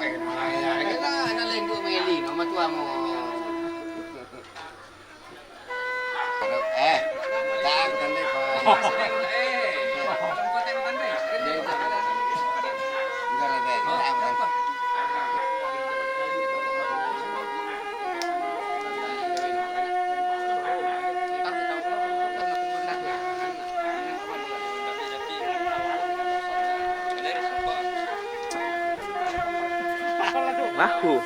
Kita nalenggo meli no matua mo. Tak tandai pa. Mahu.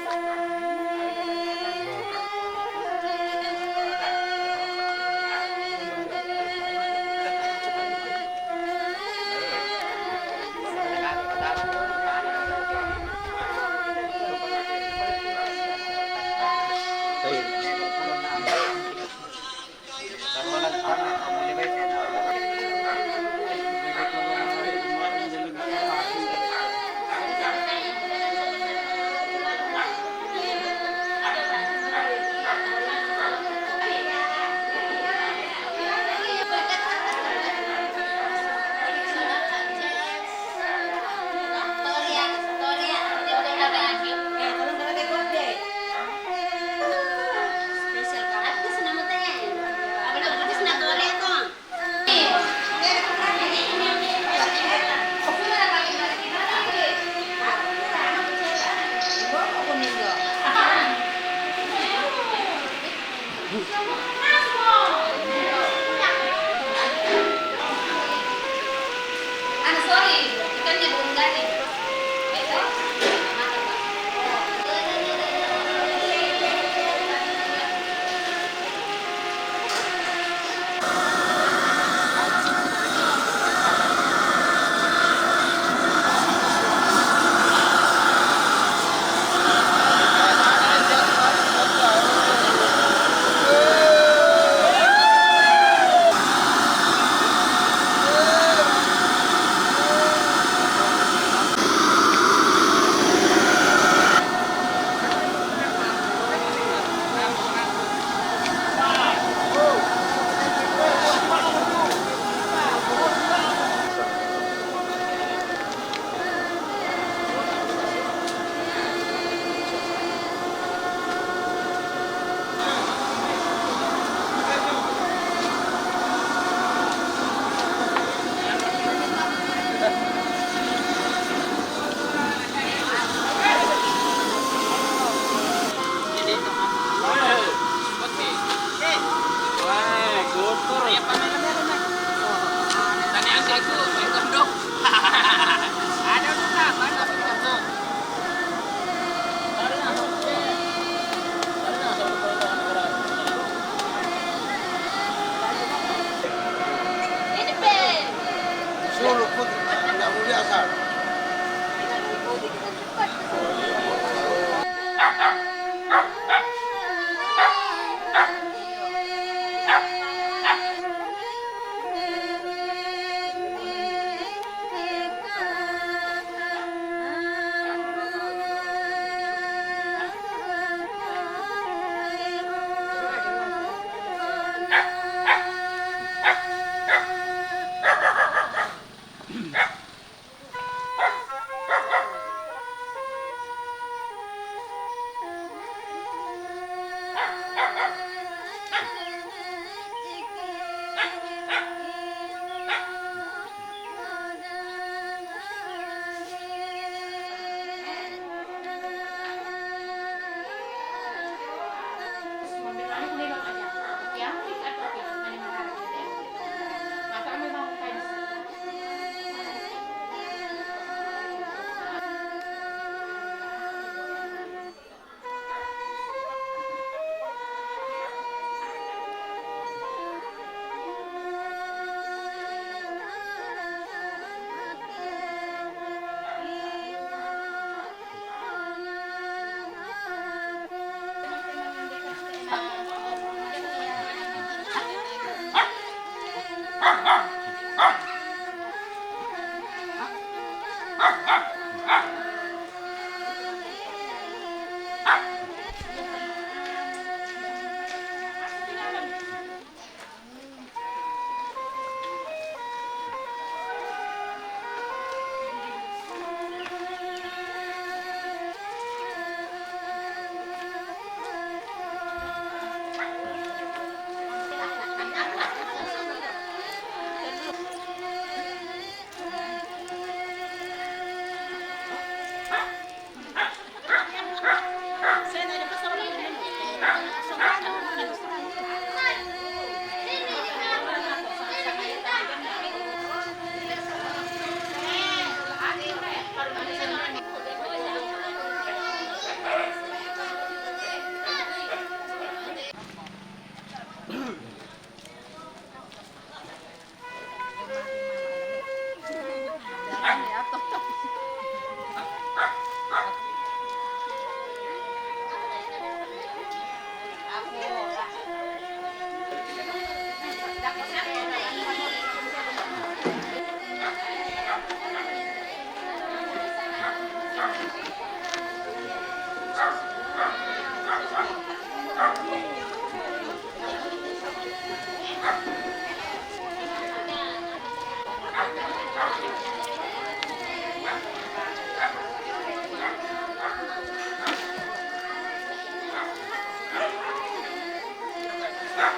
Video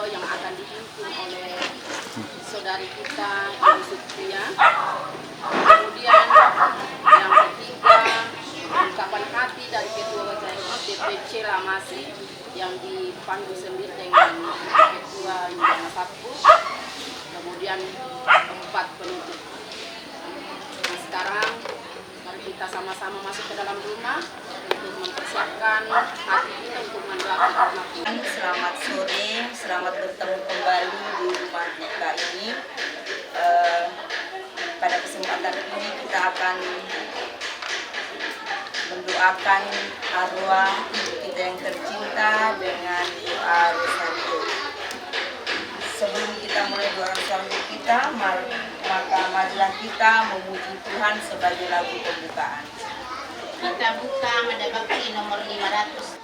yang akan dipimpin oleh saudari kita Ibu Sutria. Kemudian yang ketiga, ungkapan hati dari Ketua Wajah DPC Lamasi yang dipandu sendiri dengan Ketua Yuliana Sabku. Kemudian keempat, penutup. Nah, sekarang mari kita sama-sama masuk ke dalam rumah untuk mempersiapkan hati kita untuk mendoakan anak kita. Selamat sore, selamat bertemu kembali di rumah duka ini. Pada kesempatan ini kita akan mendoakan arwah ibu kita yang tercinta dengan doa rosario. Sebelum kita mulai doa rosario kita, maka marilah kita memuji Tuhan sebagai lagu pembukaan. Kita buka Mada Bakti nomor 500.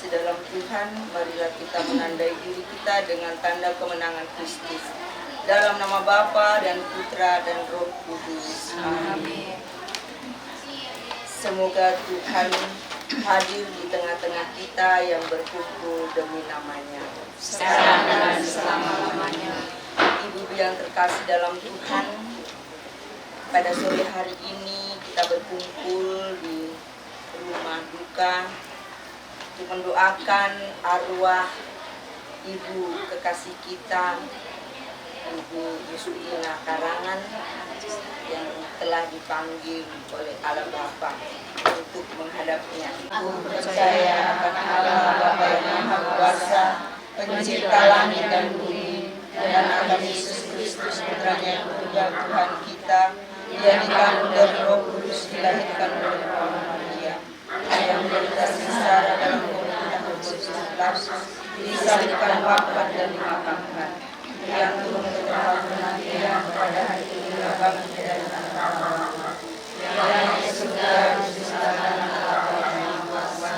Dalam Tuhan, marilah kita menandai diri kita dengan tanda kemenangan Kristus. Dalam nama Bapa dan Putra dan Roh Kudus. Amin. Semoga Tuhan hadir di tengah-tengah kita yang berkumpul demi namanya. Sekarang dan selama-lamanya. Ibu yang terkasih dalam Tuhan, pada sore hari ini kita berkumpul di rumah duka untuk mendoakan arwah ibu kekasih kita, Ibu Yuliana Karangan, yang telah dipanggil oleh Allah Bapa untuk menghadapnya. Aku percaya akan Allah Bapa yang Maha Kuasa, Pencipta langit dan bumi, dan akan Yesus Kristus Putranya yang tunggal Tuhan kita, yang dikandung dari Roh Kudus, dilahirkan oleh Maria, yang menderita sengsara dalam pemerintahan Pontius Pilatus, disalibkan, wafat dan dimakamkan, yang turun ke tempat penantian pada hari ketiga bangkit dari antara mati, yang naik ke surga disejahterakan Allah Bapa yang Kuasa,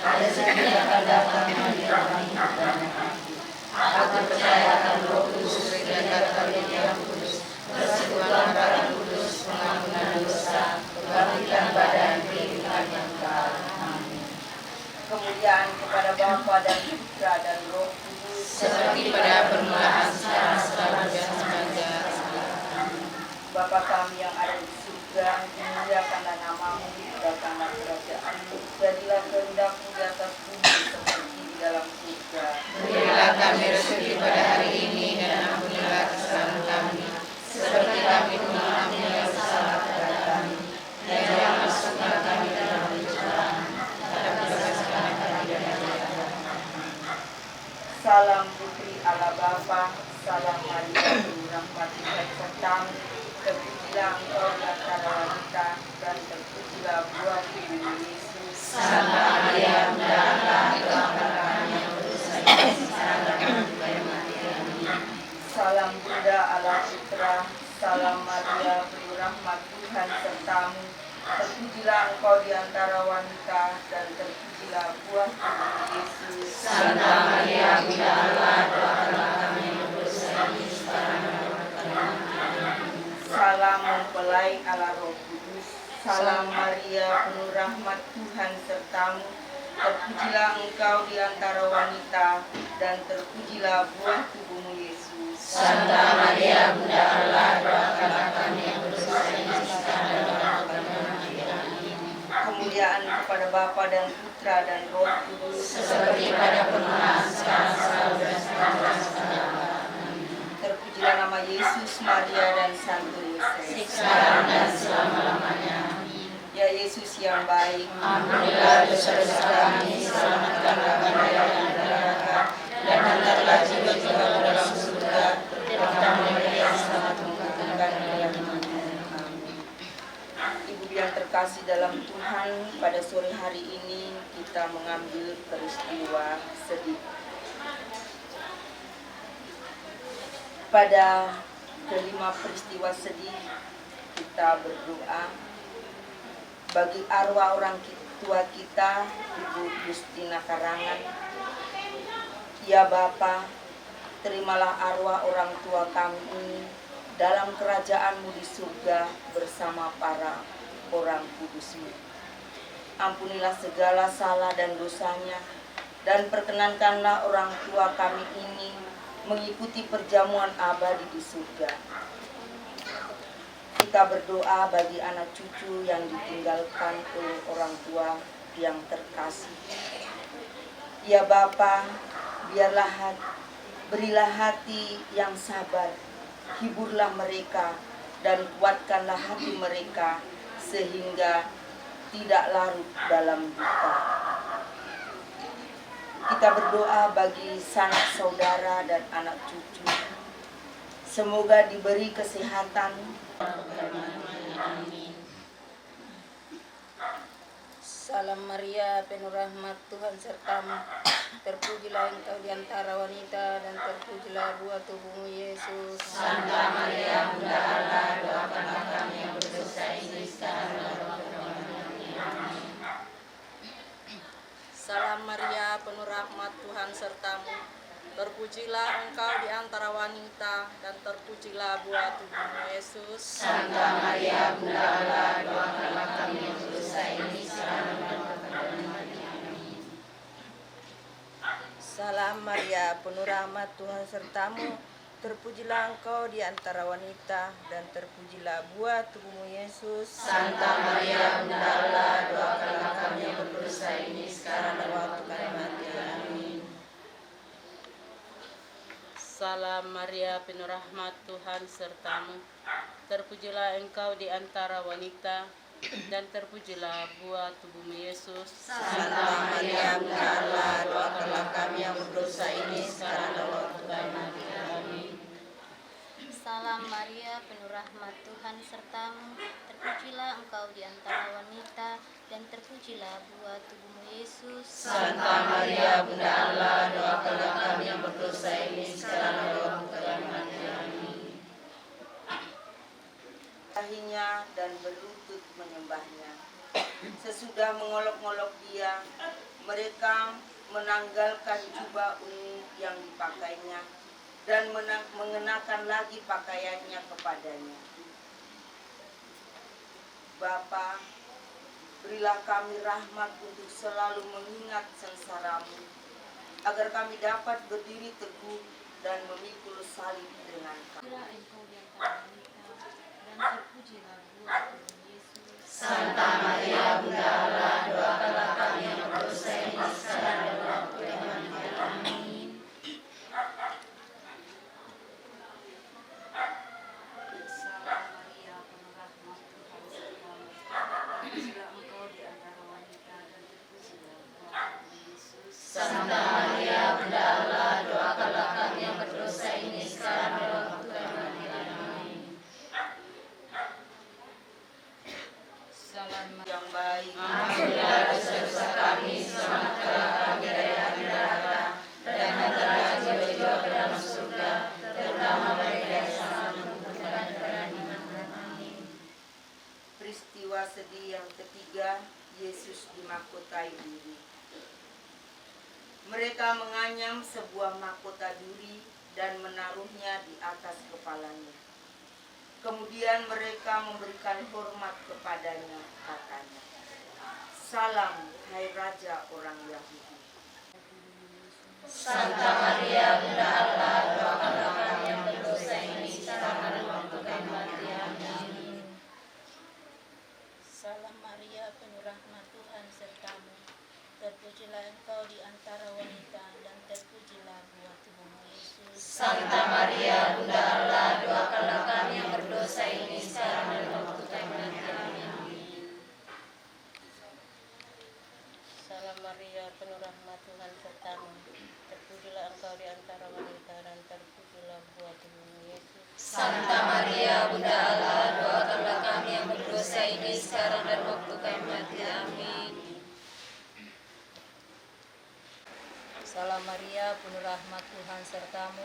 pada saat Dia akan datang menghadapkan hidup dan mati. Aku percaya akan Roh Kudus, Gereja Katolik yang kudus, persekutuan darah kudus, pengampunan dosa, kebangkitan badan, kehidupan yang kekal. Amin. Kemuliaan kepada Bapa dan Putra dan Roh Kudus, Seperti pada permulaan, sekarang, selalu dan sepanjang. Bapa kami yang ada di surga, dimuliakanlah namamu, datanglah kerajaan-Mu, jadilah kehendak-Mu di atas bumi seperti di dalam surga. Berilah kami rezeki pada hari ini, dan ampunilah kesalahan kami, seperti kami mengampuni yang bersalah kepada kami. Dan jangan masukkan kami dalam pencobaan, tetapi bebaskanlah kami dari jahat. Salam Putri Allah Bapa, salam Maria, penuh rahmat Tuhan sertamu, terpujilah engkau di antara wanita, dan terpujilah buah tubuh Yesus. Santa Maria, mudahlah doakan kami yang berdosa ini, sekarang dan juga di mati kami. Salam Bunda Allah Putra, salam Maria, penuh rahmat Tuhan sertamu, terpujilah engkau di antara wanita, dan terpujilah buah tubuh Yesus. Santa Maria, Bunda Allah, doakanlah kami yang berdosa ini, Allah, Allah Roh Kudus. Salam Maria, penuh rahmat Tuhan sertamu. Terpujilah engkau di antara wanita, dan terpujilah buah tubuhmu Yesus. Santa Maria, Bunda Allah, doakanlah kami yang berdosa ini sekarang dan waktu kami mati. Amin. Kemuliaan kepada Bapa dan Putra dan Roh Kudus. Seperti pada permulaan, sekarang, selalu, dan selamanya. Terpujilah nama Yesus, Maria, dan Santo Yosef. Sekarang dan selama-lamanya. Ya Yesus yang baik, Ampunilah dosa-dosa kami, selamatkanlah kami dari neraka, dan hantarlah jiwa-jiwa ke dalam surga, terutama mereka yang sangat membutuhkan pertolongan. Ibu yang terkasih dalam Tuhan, pada sore hari ini kita mengambil peristiwa sedih. Pada kelima peristiwa sedih, kita berdoa bagi arwah orang tua kita, Ibu Justina Karangan. Ya Bapa, terimalah arwah orang tua kami ini dalam kerajaan-Mu di surga bersama para orang kudus-Mu. Ampunilah segala salah dan dosanya, dan perkenankanlah orang tua kami ini mengikuti perjamuan abadi di surga. Kita berdoa bagi anak cucu yang ditinggalkan oleh orang tua yang terkasih. Ya Bapa, berilah hati yang sabar, hiburlah mereka dan kuatkanlah hati mereka sehingga tidak larut dalam duka. Kita berdoa bagi sanak saudara dan anak cucu. Semoga diberi kesehatan. Amin. Salam Maria, penuh rahmat Tuhan sertamu. Terpujilah engkau di antara wanita, dan terpujilah buah tubuhmu Yesus. Santa Maria, Bunda Allah, doakanlah kami yang berdosa ini sekarang dan waktu kami mati. Amin. Salam Maria, penuh rahmat Tuhan sertamu. Terpujilah engkau di antara wanita, dan terpujilah buah tubuhmu Yesus. Santa Maria, Bunda Allah, doakanlah kami yang berdosa ini sekarang dan waktu kami mati. Amin. Salam Maria, penuh rahmat Tuhan sertamu. Terpujilah engkau di antara wanita, dan terpujilah buah tubuhmu Yesus. Santa Maria, Bunda Allah, doakanlah kami yang berdosa ini sekarang dan waktu kami mati. Amin. Salam Maria, penuh rahmat Tuhan sertamu. Terpujilah engkau di antara wanita, dan terpujilah buah tubuhmu Yesus. Santa Maria, Bunda Allah, doakanlah kami yang berdosa ini sekarang dan waktu kami mati. Amin. Salam Maria, penuh rahmat Tuhan sertamu. Terpujilah engkau di antara wanita, dan terpujilah buah tubuhmu Yesus. Santa Maria, Bunda Allah, doakanlah kami yang berdosa ini sekarang dan waktu kami mati. Amin. Dahinya dan berlutut menyembahnya. Sesudah mengolok-olok dia, mereka menanggalkan jubah ungu yang dipakainya dan mengenakan lagi pakaiannya kepadanya. Bapa, berilah kami rahmat untuk selalu mengingat sengsara-Mu, agar kami dapat berdiri teguh dan memikul salib dengan kami. Engkau di antara wanita, dan terpujilah buah tubuhmu Yesus. Santa Maria, Bunda Allah, doakanlah kami yang berdosa ini sekarang dan waktu kami mati. Amin. Salam Maria, penuh rahmat Tuhan sertamu. Terpujilah engkau di antara wanita, dan terpujilah buah tubuhmu Yesus. Santa Maria, Bunda Allah, doakanlah kami yang berdosa ini sekarang dan waktu kami mati. Amin. Salam Yang baik, Ampunilah dosa-dosa kami, selamatkanlah kami dari api neraka, dan hantarlah jiwa-jiwa ke dalam surga, terutama mereka yang sangat membutuhkan perlindungan. Amin. peristiwa sedih yang ketiga, Yesus dimahkotai duri. Mereka menganyam sebuah mahkota duri dan menaruhnya di atas kepalanya. Kemudian mereka memberikan hormat kepadanya, katanya, "Salam, hai Raja orang Yahudi." Santa Maria, Bunda Allah, doakanlah kami yang berdosa ini sekarang dan waktu kami mati. Amin. Salam Maria, penuh rahmat Tuhan sertamu. Terpujilah engkau di antara wanita dan terpujilah buah tubuhmu Yesus. Santa Maria, Bunda Allah, doakanlah kami yang berdosa ini sekarang dan waktu kami mati. Amin. Salam Maria, penuh rahmat Tuhan sertamu. Terpujilah engkau di antara wanita dan terpujilah buah tubuhmu Yesus. Santa Maria, Bunda Allah, doakanlah kami yang berdosa ini sekarang dan waktu kami mati. Amin. Salam Maria, penuh rahmat Tuhan sertamu.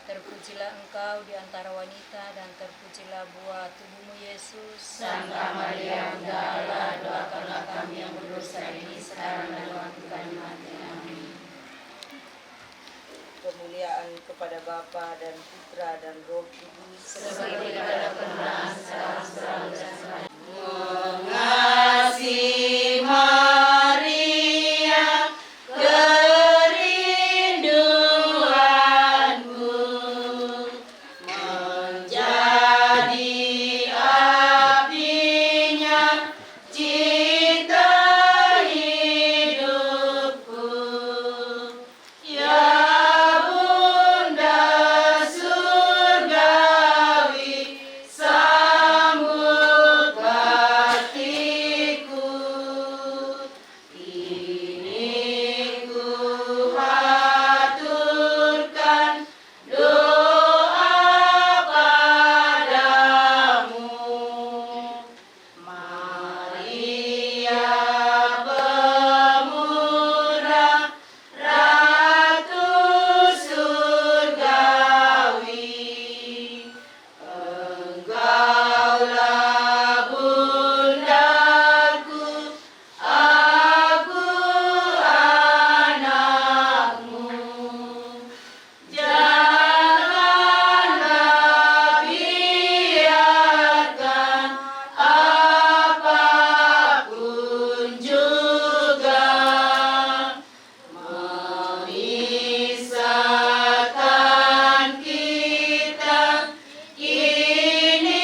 Terpujilah engkau di antara wanita dan terpujilah buah tubuhmu Yesus. Santa Maria, Bunda Allah, doakanlah kami yang berdosa ini sekarang dan waktu kami mati. Amin. Kemuliaan kepada Bapa dan Putra dan Roh Kudus, Seperti pada permulaan, sekarang, selalu, dan selamanya. mengasihi Maria, kerinduanku menjadi apinya cinta hidupku, ya Bunda surgawi, sambut baktiku. Ini ku haturkan doa padamu, Maria pemurah, Ratu surgawi. Engkaulah bundaku, aku anakmu. Janganlah biarkan apapun juga memisahkan kita kini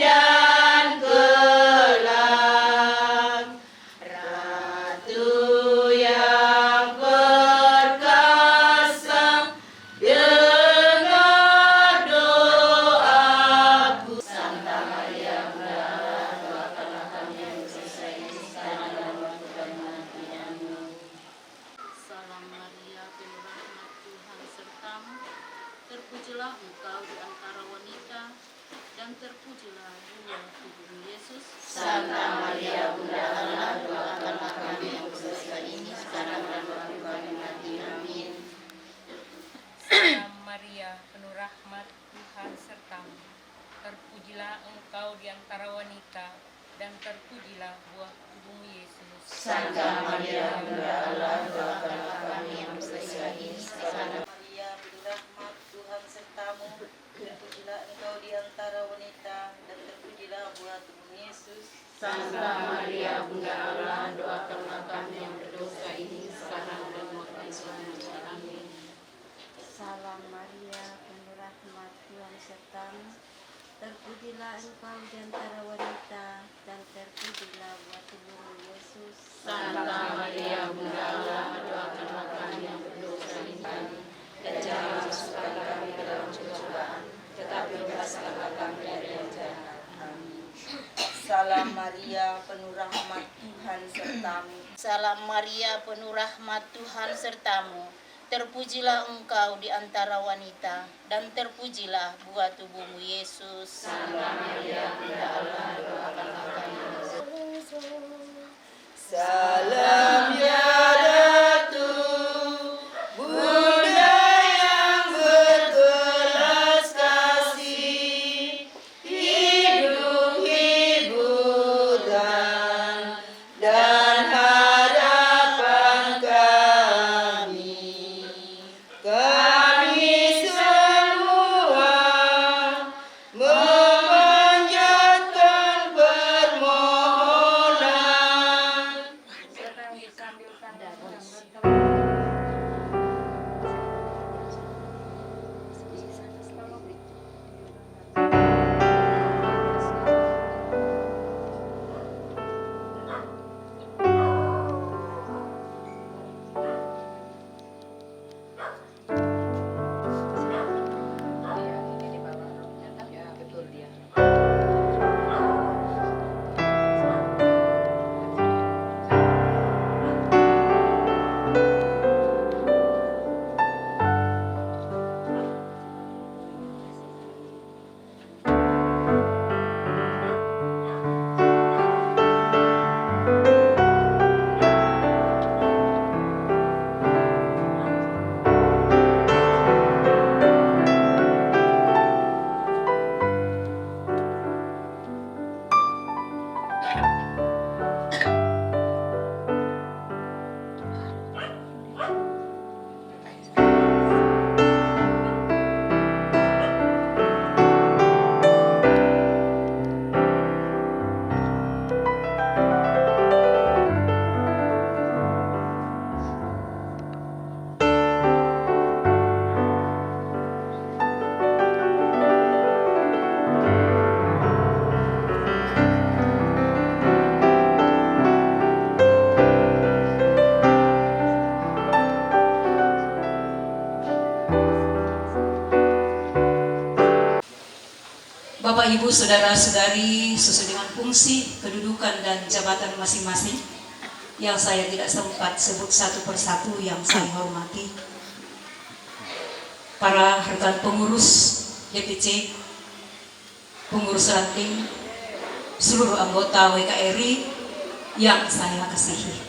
dan kelak. Ratu yang perkasa, dengar doaku. Santa Maria, Bunda Allah, doakanlah kami yang berdosa ini sekarang dan waktu kami mati. Amin. Salam Maria, penuh rahmat Tuhan sertamu. Terpujilah engkau di antara wanita dan terpujilah buah tubuhmu Yesus. Santa Maria, Bunda Allah, doakanlah kami yang berdosa ini sekarang dan waktu kami mati. Amin. Salam Maria, penuh rahmat Tuhan sertamu. Terpujilah engkau di antara wanita dan terpujilah buah tubuhmu Yesus. Santa Maria, Bunda Allah, doakanlah kami yang berdosa ini sekarang. Maria, penuh rahmat Tuhan sertamu. Terpujilah engkau di antara wanita dan terpujilah buah tubuhmu Yesus. Santa Maria, Bunda Allah, doakanlah kami yang berdosa ini sekarang dan waktu kami mati. Amin. Salam Maria, penuh rahmat Tuhan sertamu. Terpujilah engkau di antara wanita dan terpujilah buah tubuhmu Yesus. Santa Maria, Bunda Allah, doakanlah kami yang berdosa ini dan jangan masukkan kami ke dalam pencobaan, tetapi lepaskanlah kami dari yang jahat. Amin. Salam Maria, penuh rahmat Tuhan sertamu. Salam Maria, penuh rahmat Tuhan sertamu. Terpujilah engkau di antara wanita dan terpujilah buah tubuhmu Yesus. Santa Maria, Bunda Allah, doakanlah kami yang berdosa. Salam ya Ratu, Bunda yang berbelas kasih, hidup hiburan dan harapan kami. Kami semua Bapak, Ibu, Saudara-saudari, sesuai dengan fungsi, kedudukan, dan jabatan masing-masing yang saya tidak sempat sebut satu persatu yang saya hormati, para rekan pengurus DPC, pengurus ranting, seluruh anggota WKRI yang saya kasihi.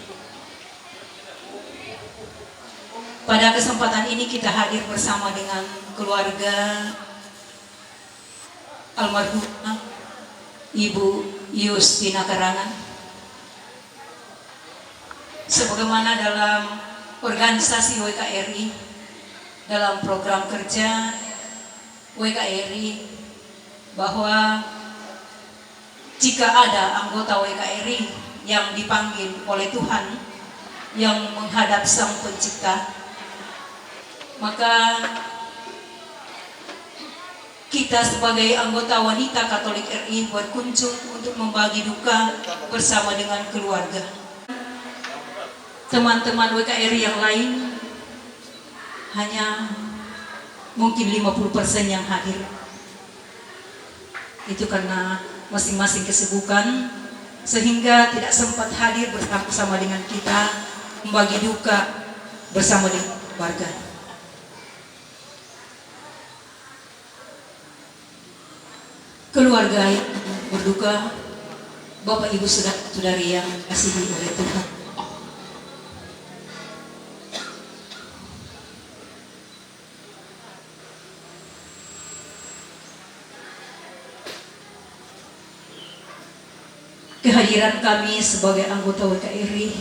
Pada kesempatan ini kita hadir bersama dengan keluarga almarhumah Ibu Yustina Karangan. Sebagaimana dalam organisasi WKRI, dalam program kerja WKRI, bahwa jika ada anggota WKRI yang dipanggil oleh Tuhan yang menghadap Sang Pencipta, maka kita sebagai anggota wanita Katolik RI berkunjung untuk membagi duka bersama dengan keluarga. Teman-teman WKRI yang lain hanya mungkin 50% yang hadir. Itu karena masing-masing kesibukan sehingga tidak sempat hadir bersama dengan kita membagi duka bersama dengan keluarga. Keluarga yang berduka, Bapak, Ibu, Saudara-saudari yang dikasihi oleh Tuhan. Kehadiran kami sebagai anggota WKRI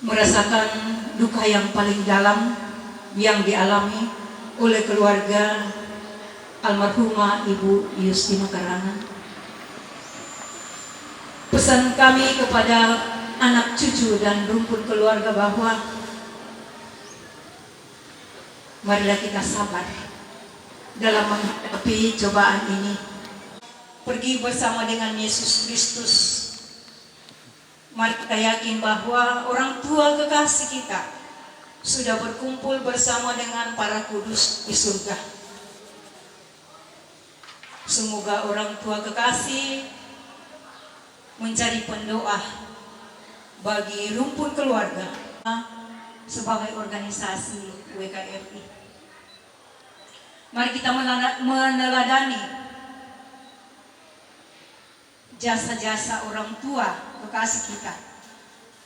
merasakan duka yang paling dalam yang dialami oleh keluarga almarhumah Ibu Yustina Karangan. Pesan kami kepada anak cucu dan rumpun keluarga bahwa marilah kita sabar dalam menghadapi cobaan ini. Pergi bersama dengan Yesus Kristus. Mari kita yakin bahwa orang tua kekasih kita sudah berkumpul bersama dengan para kudus di surga. Semoga orang tua kekasih menjadi pendoa bagi rumpun keluarga sebagai organisasi WKRI. Mari kita meneladani jasa-jasa orang tua kekasih kita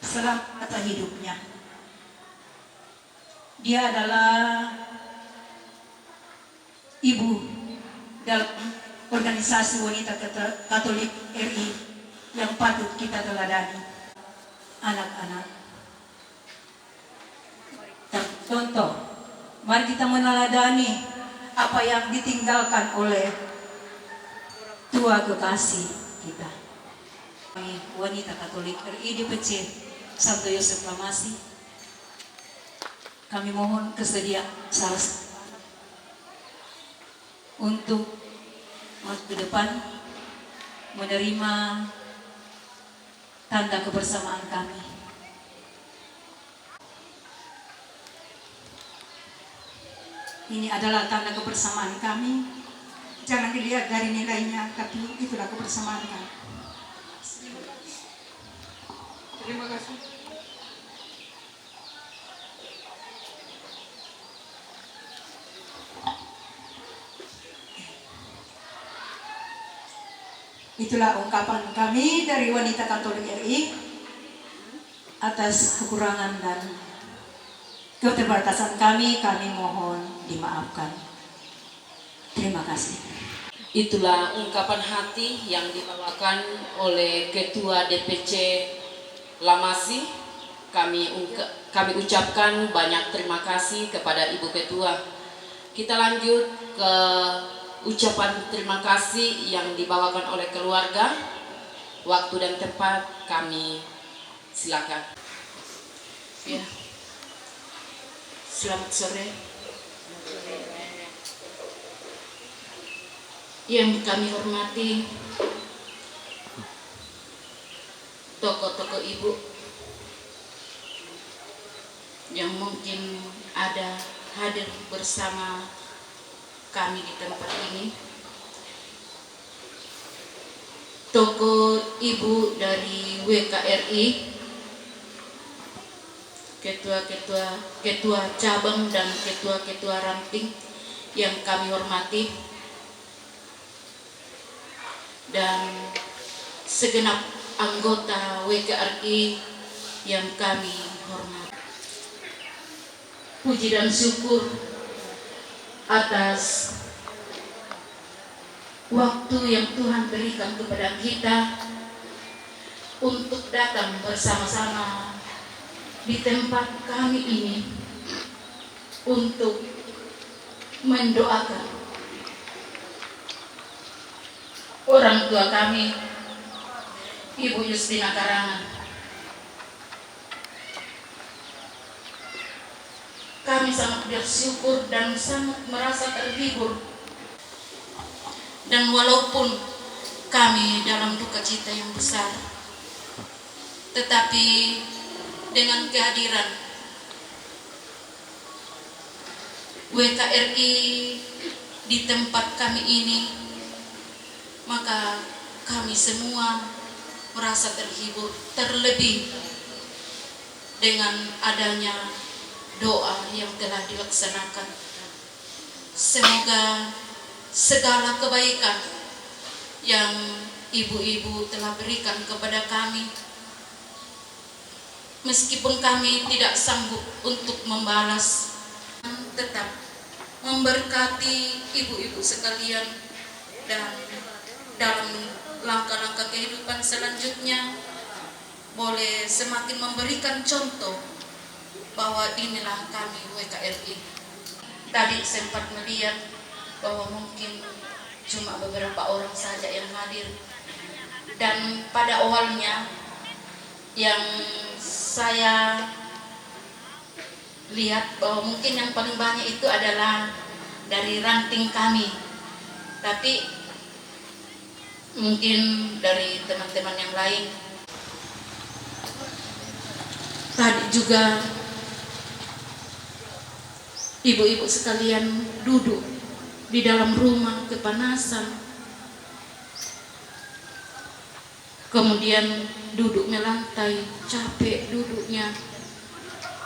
selama masa hidupnya. Dia adalah ibu dalam organisasi wanita Katolik RI yang patut kita teladani. Anak-anak, contoh, mari kita meneladani apa yang ditinggalkan oleh tua kekasih kita. Wanita Katolik RI DPC Santo Yosef Lamasi, kami mohon kesediaan salah untuk ke depan menerima tanda kebersamaan kami. Ini adalah tanda kebersamaan kami. Jangan dilihat dari nilainya, tapi itulah kebersamaan kami. Terima kasih. Itulah ungkapan kami dari wanita Katolik RI atas kekurangan dan keterbatasan kami mohon dimaafkan. Terima kasih. Itulah ungkapan hati yang dibawakan oleh Ketua DPC Lamasi. Kami ucapkan banyak terima kasih kepada Ibu Ketua. Kita lanjut ke ucapan terima kasih yang dibawakan oleh keluarga. Waktu dan tempat kami silakan. Ya. Selamat sore. Yang kami hormati tokoh-tokoh ibu yang mungkin ada hadir bersama kami kami di tempat ini. Tokoh ibu dari WKRI, ketua cabang dan ketua ranting yang kami hormati, dan segenap anggota WKRI yang kami hormati. Puji dan syukur atas waktu yang Tuhan berikan kepada kita untuk datang bersama-sama di tempat kami ini untuk mendoakan orang tua kami, Ibu Justina Karangan. Kami sangat bersyukur dan sangat merasa terhibur. Dan walaupun kami dalam duka cita yang besar, tetapi dengan kehadiran WKRI di tempat kami ini, maka kami semua merasa terhibur, terlebih dengan adanya doa yang telah dilaksanakan. Semoga segala kebaikan yang ibu-ibu telah berikan kepada kami, meskipun kami tidak sanggup untuk membalas, tetap memberkati ibu-ibu sekalian, dan dalam langkah-langkah kehidupan selanjutnya boleh semakin memberikan contoh bahwa inilah kami WKRI. Tadi sempat melihat bahwa mungkin cuma beberapa orang saja yang hadir, dan pada awalnya yang saya lihat bahwa mungkin yang paling banyak itu adalah dari ranting kami, tapi mungkin dari teman-teman yang lain. Tadi juga ibu-ibu sekalian duduk di dalam rumah kepanasan, kemudian duduk melantai, capek duduknya,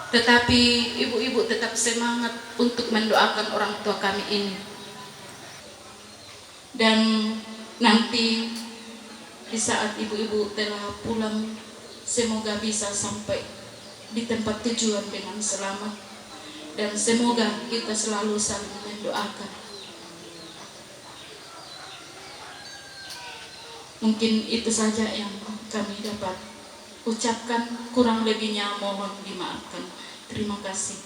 tetapi ibu-ibu tetap semangat untuk mendoakan orang tua kami ini. Dan nanti di saat ibu-ibu telah pulang, semoga bisa sampai di tempat tujuan dengan selamat, dan semoga kita selalu saling mendoakan. Mungkin itu saja yang kami dapat ucapkan, kurang lebihnya mohon dimaafkan. Terima kasih.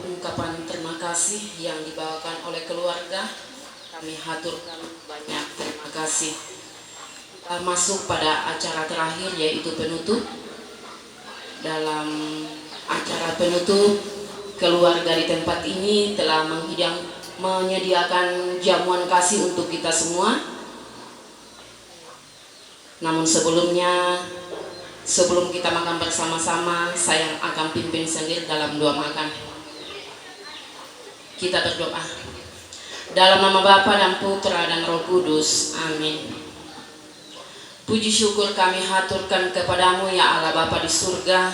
Ungkapan terima kasih yang dibawakan oleh keluarga, kami haturkan banyak terima kasih. Kita masuk pada acara terakhir, yaitu penutup. Dalam acara penutup, keluarga di tempat ini telah menyediakan jamuan kasih untuk kita semua. Namun sebelum kita makan bersama-sama, saya akan pimpin sendiri dalam doa makan. Kita berdoa. Dalam nama Bapa dan Putra dan Roh Kudus. Amin. Puji syukur kami haturkan kepadamu ya Allah Bapa di surga,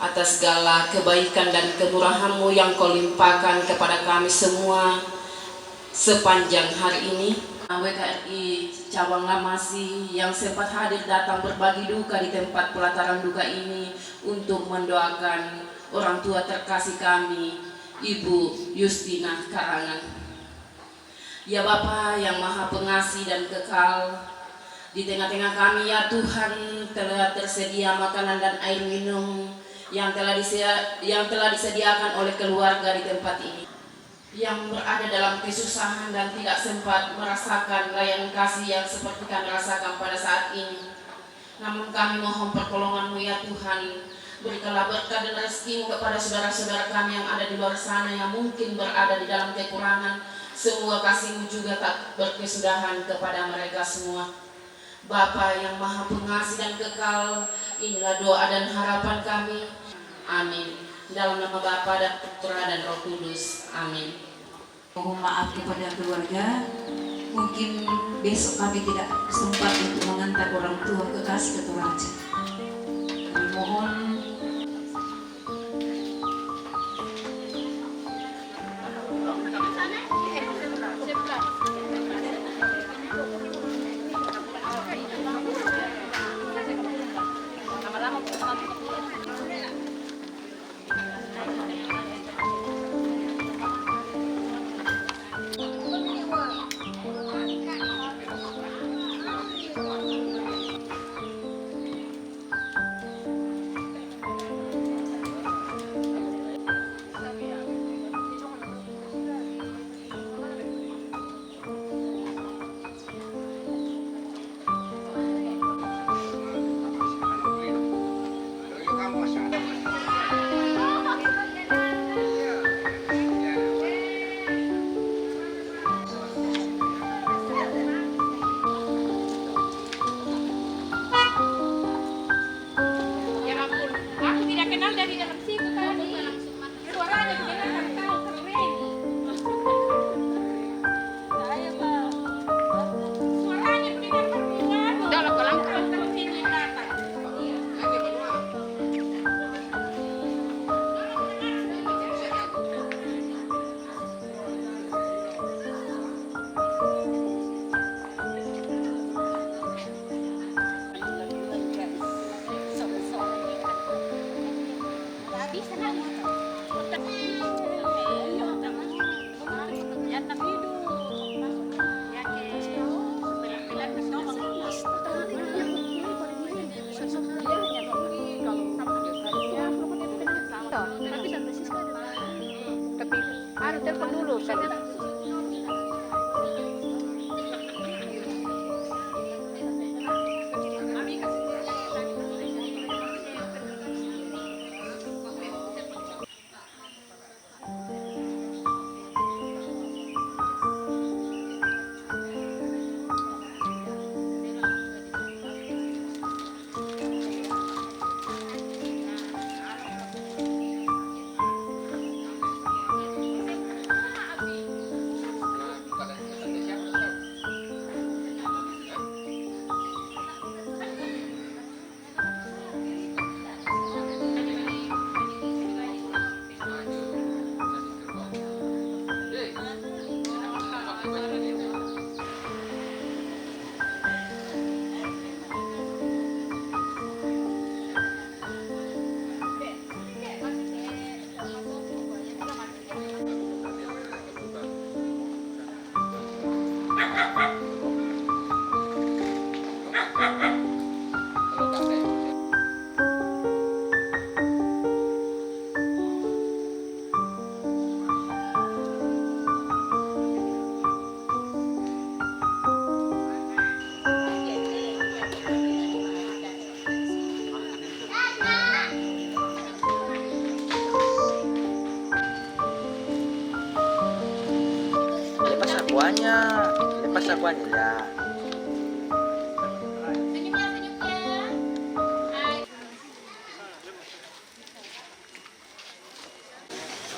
atas segala kebaikan dan kemurahan-Mu yang Kau limpahkan kepada kami semua sepanjang hari ini. WKRI Cabang Lamasi yang sempat hadir datang berbagi duka di tempat pelataran duka ini untuk mendoakan orang tua terkasih kami, Ibu Justina Karangan. Ya Bapa yang Maha Pengasih dan Kekal, di tengah-tengah kami ya Tuhan telah tersedia makanan dan air minum yang telah disediakan oleh keluarga di tempat ini, yang berada dalam kesusahan dan tidak sempat merasakan layanan kasih yang seperti kami rasakan pada saat ini. Namun kami mohon pertolongan-Mu ya Tuhan, berikanlah berkat dan rezeki-Mu kepada saudara-saudara kami yang ada di luar sana yang mungkin berada di dalam kekurangan. Semua kasih-Mu juga tak berkesudahan kepada mereka semua. Bapa yang Maha Pengasih dan Kekal, inilah doa dan harapan kami. Amin. Dalam nama Bapa dan Putra dan Roh Kudus. Amin. Mohon maaf kepada keluarga, mungkin besok kami tidak sempat untuk mengantar orang tua kekasih ke Toraja. Kami mohon telepon dulu tadi. Lepas akuanya ya.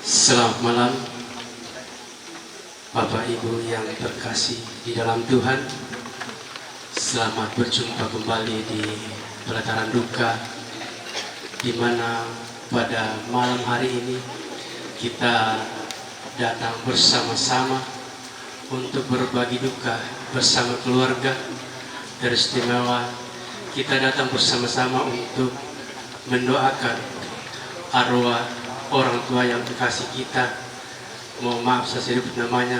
Selamat malam Bapak Ibu yang terkasih di dalam Tuhan. Selamat berjumpa kembali di pelataran duka, di mana pada malam hari ini kita datang bersama-sama untuk berbagi duka bersama keluarga teristimewa. Kita datang bersama-sama untuk mendoakan arwah orang tua yang dikasih kita. Mohon maaf saya sebut namanya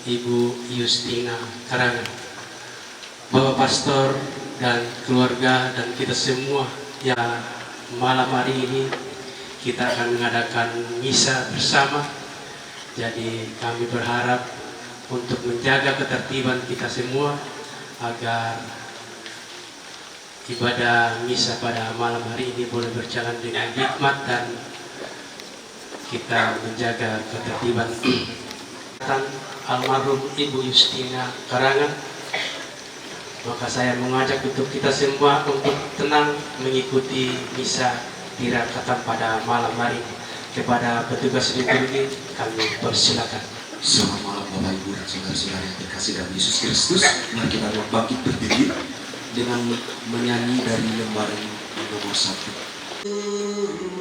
Ibu Yustina Karangan. Bapak Pastor dan keluarga dan kita semua yang malam hari ini kita akan mengadakan misa bersama. Jadi kami berharap untuk menjaga ketertiban kita semua agar ibadah misa pada malam hari ini boleh berjalan dengan hikmat dan kita menjaga ketertiban. Almarhum Ibu Yustina Karangan, maka saya mengajak untuk kita semua untuk tenang mengikuti misa tirakatan pada malam hari. Kepada petugas liturgi kami persilakan. Selamat malam Bapak Ibu dan saudara-saudara yang terkasih dalam Yesus Kristus. Mari kita bangkit berdiri dengan menyanyi dari lembaran nomor 1.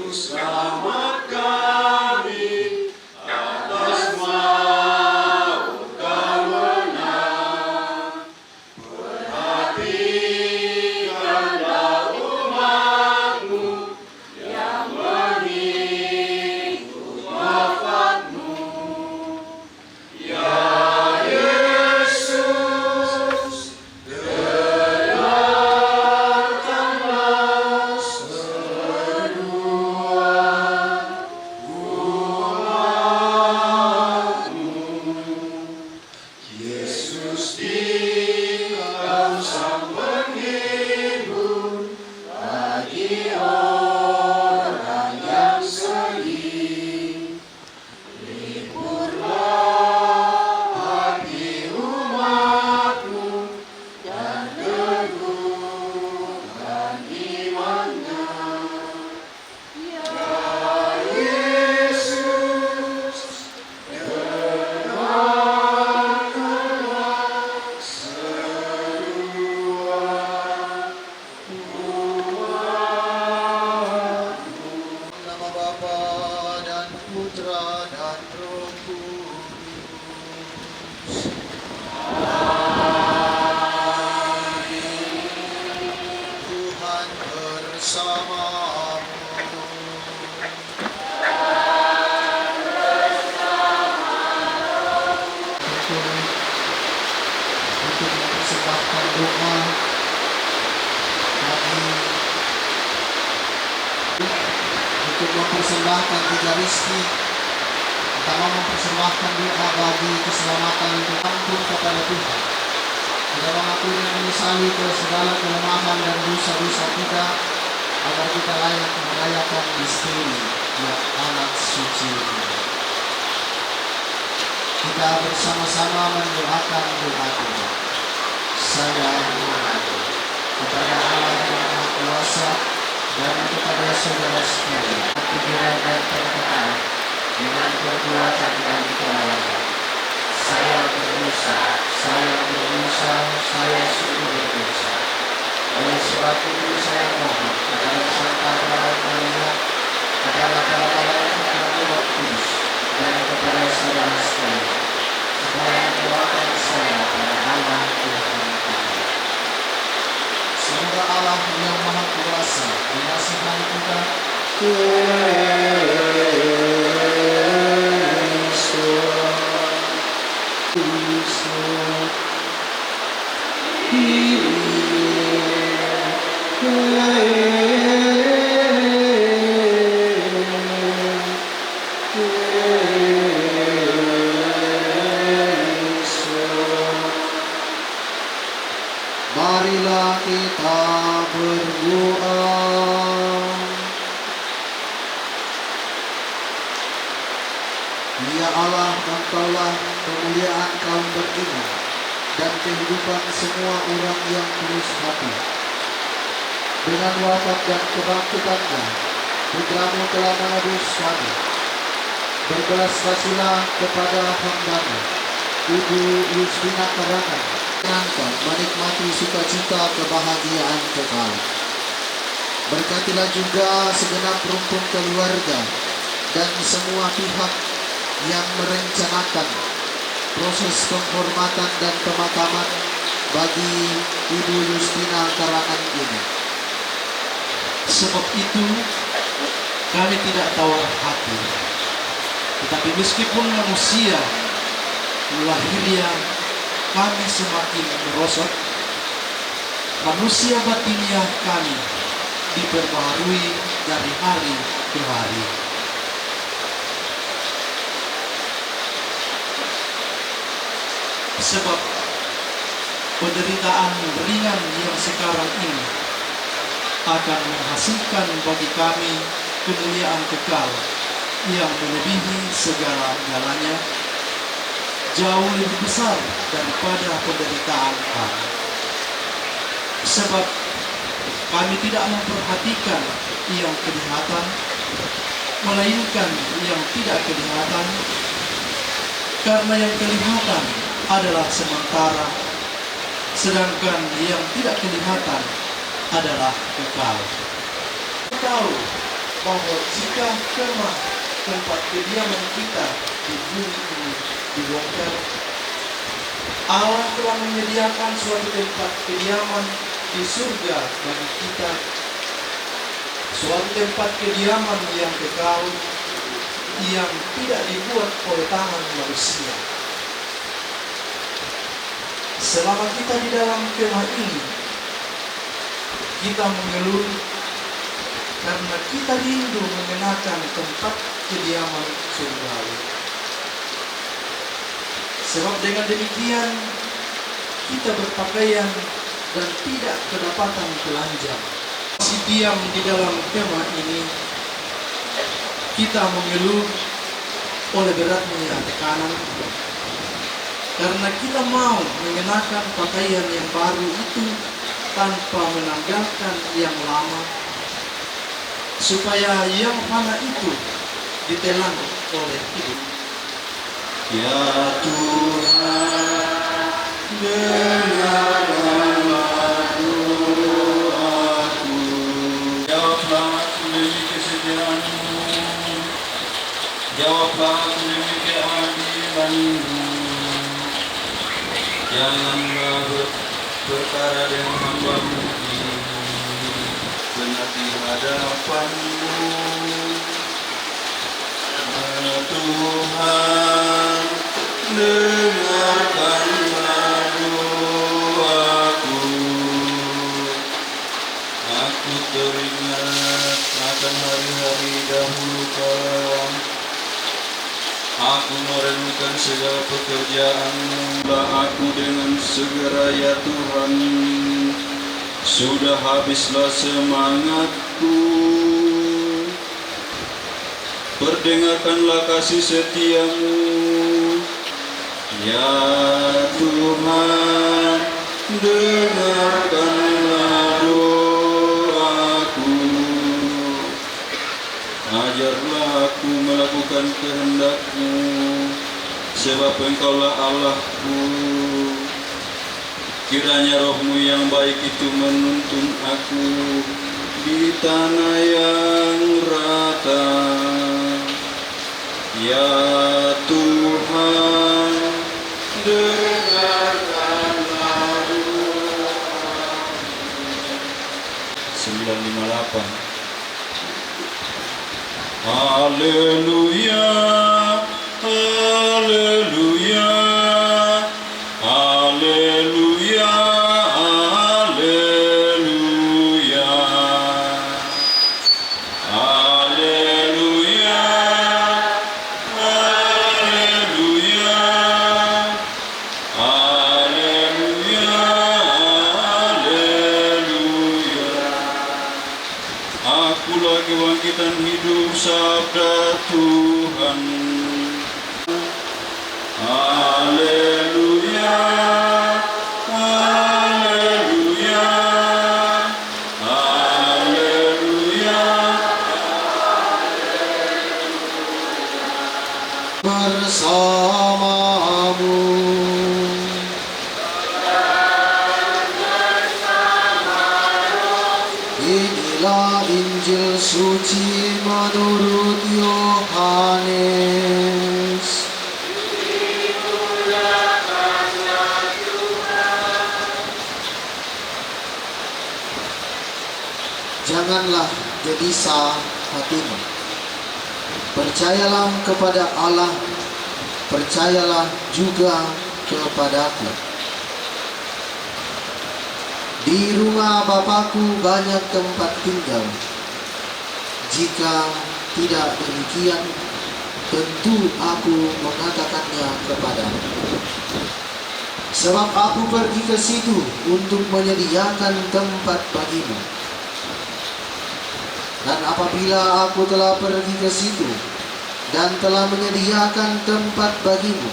Selamat kami atas mau kemenang, perhatikanlah umatmu yang mengikut wafatmu. Ya Yesus, dengarkanlah seruan umatmu. Yesus Engkau sang penghibur bagi orang yang sedih. Liburlah hati umatmu dan teguhkan imannya. Ya Yesus, dengarkanlah seruan umatmu. Nama Bapa dan Putra dan Roh Kudus. Tuhan bersamamu. Untuk mempersembahkan doa bagi untuk mempersembahkan tiga rizki, pertama mempersembahkan doa bagi keselamatan untuk ampun kepada Tuhan. Kita mengakui dan menyesali ke segala kelemahan dan dosa-dosa kita, agar kita layak merayakan misteri yang amat suci ini. Kita bersama-sama mendoakan doa kita. Saya mengadu kepada Allah yang Maha Kuasa dan kepada saudara sekalian, pikiran dan perkataan dengan perbuatan dan kelayakan. Saya berdosa, saya sungguh berdosa. Oleh sebab itu saya mohon kepada Santa Maria, kepada para malaikat dan Roh Kudus, dan kepada saudara sekalian, supaya mendoakan saya pada Allah Tuhan kami. Semoga Allah yang Maha Kuasa mengasihi kita. Marilah kita berdoa. Ya Allah, Engkaulah kemuliaan kaum beriman dan kehidupan semua orang yang tulus hati. Dengan wafat dan kebangkitannya, putramu telah menebus kami. Berbelas kasihilah kepada hamba-Mu, Ibu Yustina Karangan, menyenangkan menikmati sukacita kebahagiaan kekal. Berkatilah juga segenap rumpun keluarga dan semua pihak yang merencanakan proses penghormatan dan pemakaman bagi Ibu Yustina Karangan ini. Sebab itu kami tidak tawar hati, tetapi meskipun manusia lahiriah kami semakin merosot, manusia batiniah kami diperbaharui dari hari ke hari. Sebab penderitaan ringan yang sekarang ini akan menghasilkan bagi kami kemuliaan kekal yang melebihi segala-galanya, jauh lebih besar daripada penderitaan kami. Sebab kami tidak memperhatikan yang kelihatan, melainkan yang tidak kelihatan. Karena yang kelihatan adalah sementara, sedangkan yang tidak kelihatan adalah kekal. Kita tahu bahwa jika kemah tempat kediaman kita di bumi ini dibongkar, Allah telah menyediakan suatu tempat kediaman di surga bagi kita, suatu tempat kediaman yang kekal, yang tidak dibuat oleh tangan manusia. Selama kita di dalam kemah ini, kita mengeluh karena kita rindu mengenakan tempat kediaman surgawi. Sebab dengan demikian kita berpakaian dan tidak kedapatan telanjang. Masih diam di dalam kemah ini, kita mengeluh oleh beratnya tekanan, karena kita mau mengenakan pakaian yang baru itu tanpa menanggalkan yang lama, supaya yang fana itu ditelan oleh hidup. Ya Tuhan, dengarkanlah doaku. Jawablah aku demi kesetiaan-Mu, jawablah aku demi keadilan-Mu. Janganlah berperkara dengan hamba-Mu ini, benar di hadapan-Mu. Ya Tuhan, dengarkanlah doaku. Aku teringat akan hari-hari dahulu kala. Aku merenungkan segala pekerjaan-Mu. Lah aku dengan segera ya Tuhan, sudah habislah semangatku. Perdengarkanlah kasih setia-Mu, ya Tuhan, dengarkanlah doaku. Ajarlah aku melakukan kehendak-Mu, sebab Engkaulah Allahku. Kiranya roh-Mu yang baik itu menuntun aku di tanah yang rata. Ya Tuhan, dengarkanlah doaku. 958. Haleluya, haleluya, haleluya, haleluya, haleluya, haleluya, haleluya, haleluya. Akulah kebangkitan hidup, sabda Tuhan. Haleluya, haleluya, haleluya. Bersamamu. Inilah Injil suci menurut Yohanes. Janganlah gelisah hatimu. Percayalah kepada Allah, percayalah juga kepadaku. Di rumah Bapakku banyak tempat tinggal. Jika tidak demikian, tentu aku mengatakannya kepadamu. Sebab aku pergi ke situ untuk menyediakan tempat bagimu. Dan apabila aku telah pergi ke situ dan telah menyediakan tempat bagimu,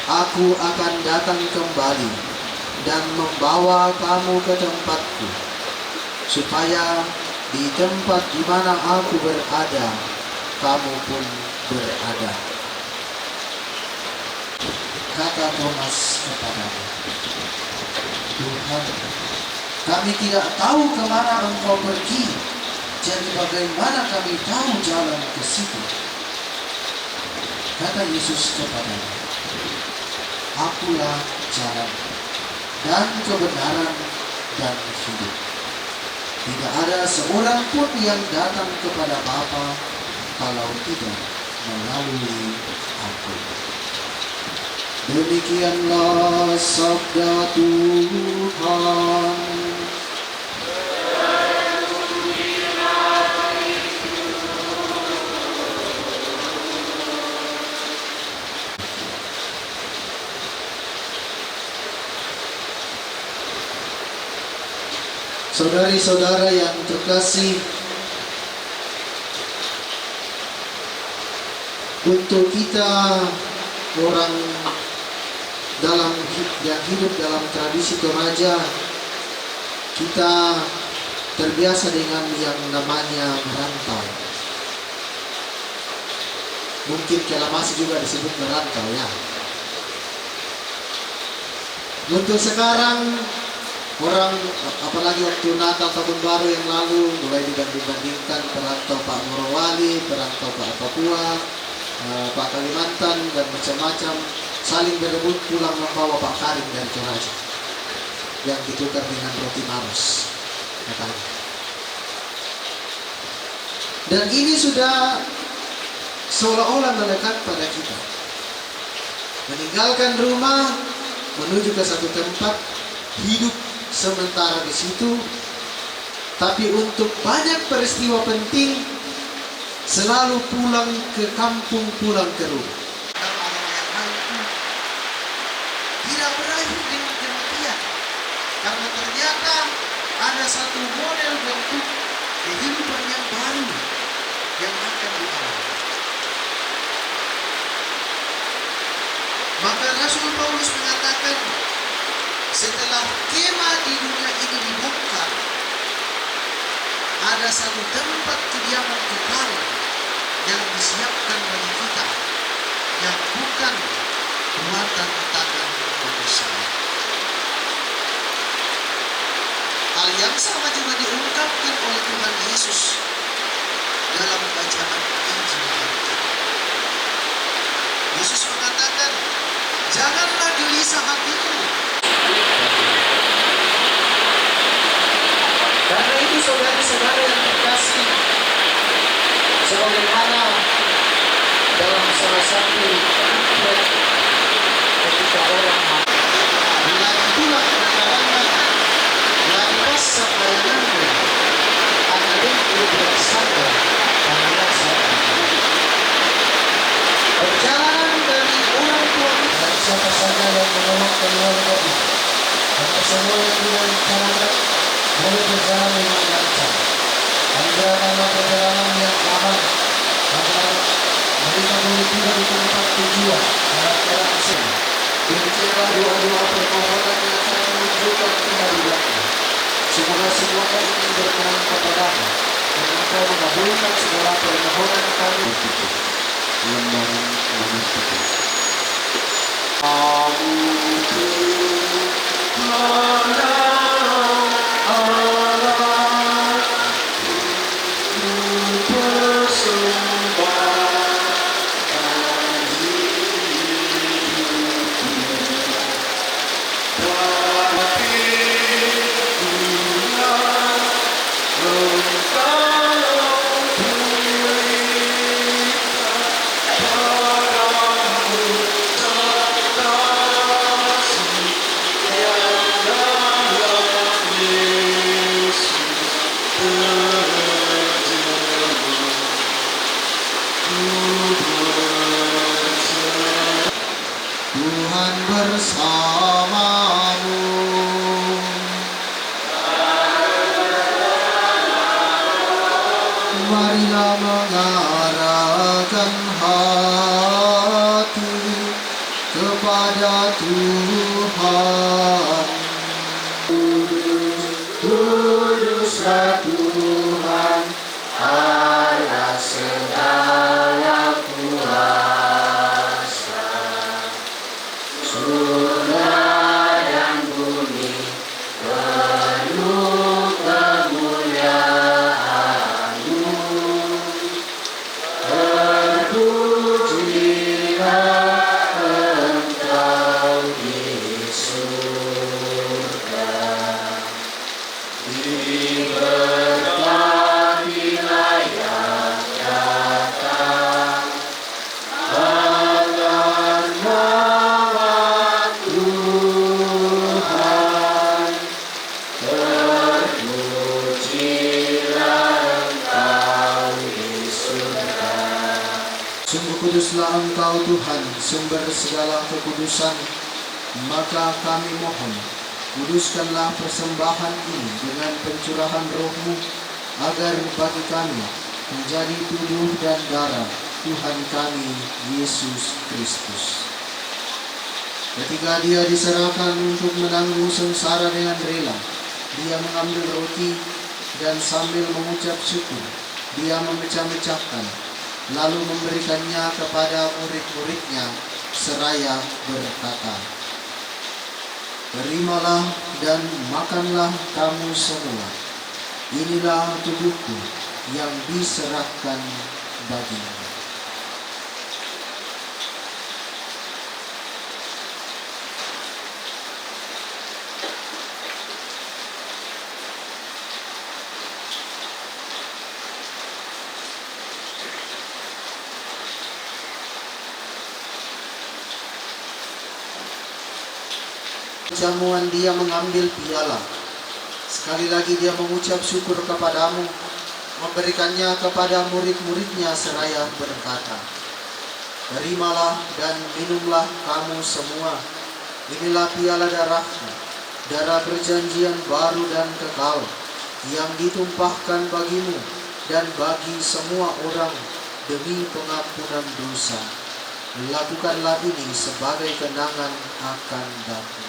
aku akan datang kembali dan membawa kamu ke tempatku, supaya di tempat di mana aku berada, kamu pun berada. Kata Thomas kepadanya, Tuhan, kami tidak tahu kemana Engkau pergi, jadi bagaimana kami tahu jalan ke situ? Kata Yesus kepadanya, Akulah jalan dan kebenaran dan hidup. Tidak ada seorang pun yang datang kepada Bapa kalau tidak melalui Aku. Demikianlah sabda Tuhan. Saudari-saudara yang terkasih, untuk kita orang yang hidup dalam tradisi Toraja, kita terbiasa dengan yang namanya merantau. Mungkin Kelamasi juga disebut merantau ya. Untuk sekarang orang, apalagi waktu Natal tahun baru yang lalu, mulai dibanding-bandingkan perantau Pak Morowali, perantau Pak Papua, Pak Kalimantan dan macam-macam, saling berebut pulang membawa Pak Karim dari Toraja yang ditukar dengan roti maros katanya. Dan ini sudah seolah-olah melekat pada kita, meninggalkan rumah menuju ke satu tempat, hidup sementara di situ, tapi untuk banyak peristiwa penting selalu pulang ke kampung, pulang ke rumah. Tidak berakhir dengan kematian, karena ternyata ada satu model bentuk kehidupan yang baru yang akan dialami. Maka Rasul Paulus mengatakan, setelah kemah di dunia ini dibongkar, ada satu tempat kediaman kekal yang disiapkan bagi kita, yang bukan buatan tangan manusia. Hal yang sama juga diungkapkan oleh Tuhan Yesus dalam bacaan Injil. Yesus mengatakan, janganlah gelisah hatimu. Karena itu saudara-saudara yang terkasih, sebagaimana dalam salah satu ketika orang mati, bila itulah penekanan lantas sepayanganmu akan itu bersama dengan saya. Perjalanan dari orang tua dan siapa saja yang menolong keluarga ini, dan semua yang direncanakan boleh berjalan dengan lancar. Adalah perjalanan yang aman, agar mereka boleh tiba di tempat tujuan dalam keadaan sehat. Demikianlah doa-doa permohonan yang akan menunjukkan kehadirannya. Semoga semuanya ini berkenan kepadamu, dan Engkau mengabulkan segala permohonan kami. Lembaran manusia. Tuhan bersamamu. Marilah mengarahkan hati kepada Tuhan. Kuduslah Tuhan, Allah segala kuasa. Kuduslah Engkau Tuhan, sumber segala kekudusan, maka kami mohon, kuduskanlah persembahan ini dengan pencurahan Roh-Mu, agar bagi kami menjadi tubuh dan darah Tuhan kami, Yesus Kristus. Ketika dia diserahkan untuk menanggung sengsara dengan rela, dia mengambil roti dan sambil mengucap syukur, dia memecah-mecahkan, lalu memberikannya kepada murid-muridnya seraya berkata, "Terimalah dan makanlah kamu semua. Inilah tubuhku yang diserahkan bagimu." Jamuan dia mengambil piala. Sekali lagi dia mengucap syukur kepadamu, memberikannya kepada murid-muridnya seraya berkata, "Terimalah dan minumlah kamu semua. Inilah piala darahku, darah perjanjian baru dan kekal, yang ditumpahkan bagimu dan bagi semua orang demi pengampunan dosa. Lakukanlah ini sebagai kenangan akan aku."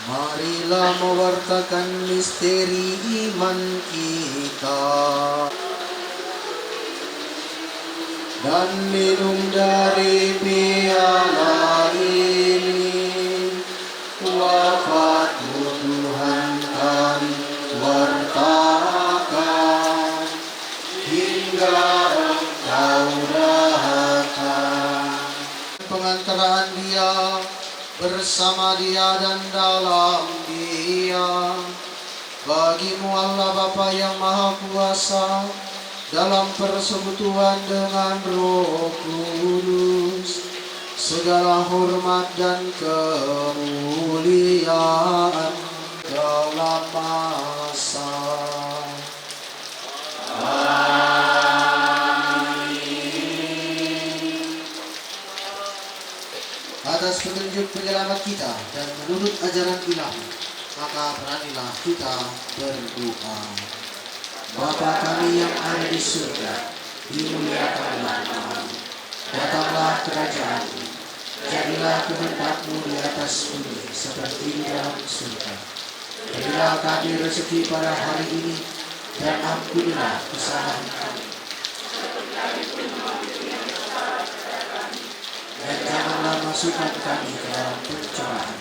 Marilah mewartakan misteri iman kita dan minum dari piala ini. Wafat Tuhan kami wartakan hingga Engkau datang. Pengantaraan dia bersama dia dan dalam dia, bagimu Allah Bapa yang Maha Kuasa, dalam persekutuan dengan Roh Kudus, segala hormat dan kemuliaan dalam masa. Atas petunjuk penyelamat kita dan menurut ajaran ilahi, maka beranilah kita berdoa. Bapa kami yang ada di surga, dimuliakanlah namamu. Datanglah kerajaan-Mu, jadilah kehendak-Mu di atas bumi seperti di dalam surga. Berilah kami rezeki pada hari ini, dan ampunilah kesalahan kami, dan janganlah masukkan kami ke dalam pencobaan,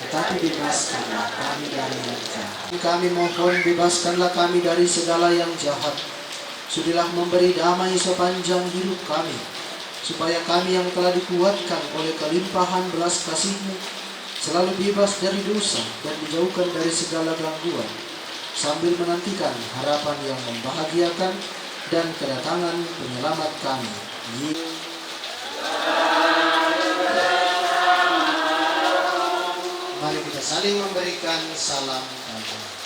tetapi bebaskanlah kami dari yang jahat. Kami mohon, bebaskanlah kami dari segala yang jahat. Sudilah memberi damai sepanjang hidup kami, supaya kami yang telah dikuatkan oleh kelimpahan belas kasih-Mu selalu bebas dari dosa dan dijauhkan dari segala gangguan, sambil menantikan harapan yang membahagiakan dan kedatangan penyelamat kami, Yesus. Mari kita saling memberikan salam damai.